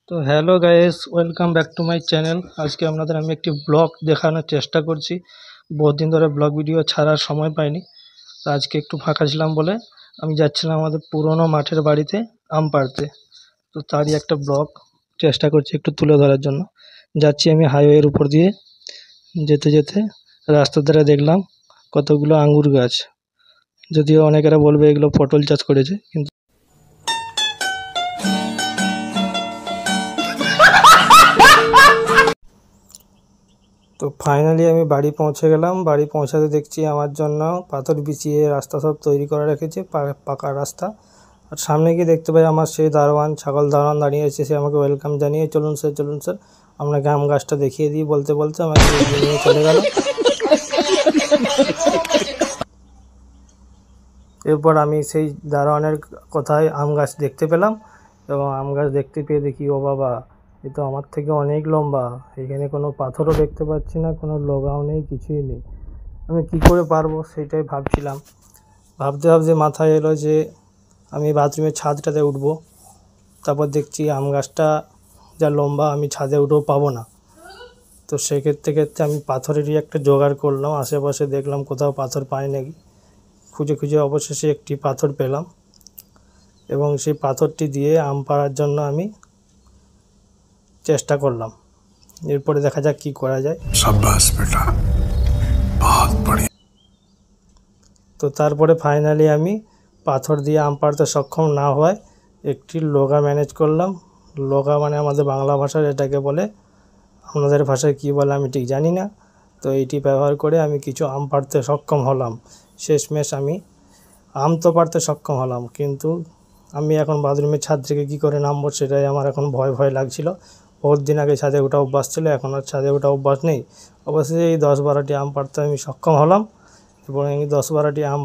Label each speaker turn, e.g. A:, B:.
A: তো hello guys, welcome back to my channel. আজকে আপনাদের আমি একটি ব্লগ দেখানোর চেষ্টা করছি। বহুদিন ধরে ব্লগ ভিডিও ছাড়ার সময় পাইনি, তো আজকে একটু ফাঁকা ছিলাম বলে আমি যাচ্ছিলাম আমাদের পুরনো মাঠের বাড়িতে আম পাড়তে। তো তারই একটা ব্লগ চেষ্টা করছি একটু তুলে ধরার জন্য। যাচ্ছি আমি হাইওয়ের উপর দিয়ে, যেতে যেতে রাস্তার ধারে দেখলাম কতগুলো আঙ্গুর গাছ। যদিও অনেকেরা বলবে এগুলো পটল চাষ করেছে, কিন্তু তো ফাইনালি আমি বাড়ি পৌঁছে গেলাম। বাড়ি পৌঁছাতে দেখছি আমার জন্য পাথর বিছিয়ে রাস্তা সব তৈরি করে রেখেছে, পাকা রাস্তা। আর সামনে গিয়ে দেখতে পাই আমার সেই দারোয়ান, ছাগল দারোয়ান দাঁড়িয়ে আছে। সে আমাকে ওয়েলকাম জানিয়ে, চলুন স্যার আপনাকে আম গাছটা দেখিয়ে দিই বলতে বলতে আমাকে এগিয়ে নিয়ে চলে গেল। এরপর আমি সেই দারোয়ানের কথায় আম গাছ দেখতে পেলাম, এবং আম গাছ দেখতে পেয়ে দেখি ও বাবা, এ তো আমার থেকে অনেক লম্বা। এখানে কোনো পাথরও দেখতে পাচ্ছি না, কোনো লোগাও নেই, কিছুই নেই। আমি কি করে পারবো সেটাই ভাবছিলাম। ভাবতে ভাবতে মাথায় এলো যে আমি বাথরুমের ছাদটাতে উঠবো। তারপর দেখছি আম গাছটা যা লম্বা, আমি ছাদে উঠেও পাবো না। তো সেক্ষেত্রে আমি পাথরেরই একটা জোগাড় করলাম। আশেপাশে দেখলাম কোথাও পাথর পাই নাকি। খুঁজে খুঁজে অবশেষে একটি পাথর পেলাম, এবং সেই পাথরটি দিয়ে আম পাড়ার জন্য আমি চেষ্টা করলাম। এরপরে দেখা যাক কি করা যায়। শাবাশ বেটা, বহুত বড়িয়া। তো তারপরে ফাইনালি আমি পাথর দিয়ে আম পাড়তে সক্ষম না হওয়ায় একটি লগা ম্যানেজ করলাম। লগা মানে আমাদের বাংলা ভাষায় এটাকে বলে, আপনাদের ভাষায় কী বলে আমি ঠিক জানি না। তো এইটি ব্যবহার করে আমি কিছু আম পাড়তে সক্ষম হলাম। শেষমেশ আমি আম তো পাড়তে সক্ষম হলাম, কিন্তু আমি এখন বাথরুমের ছাদ থেকে কী করে নামবো সেটাই আমার এখন ভয় ভয় লাগছিল। বহুত দিন আগে ছাদে ওঠা অভ্যাস ছিল, এখন আর ছাদে ওঠা অভ্যাস নেই। অবশ্যই এই 10-12টি আম পাড়তে আমি সক্ষম হলাম, এবং এই 10-12টি আম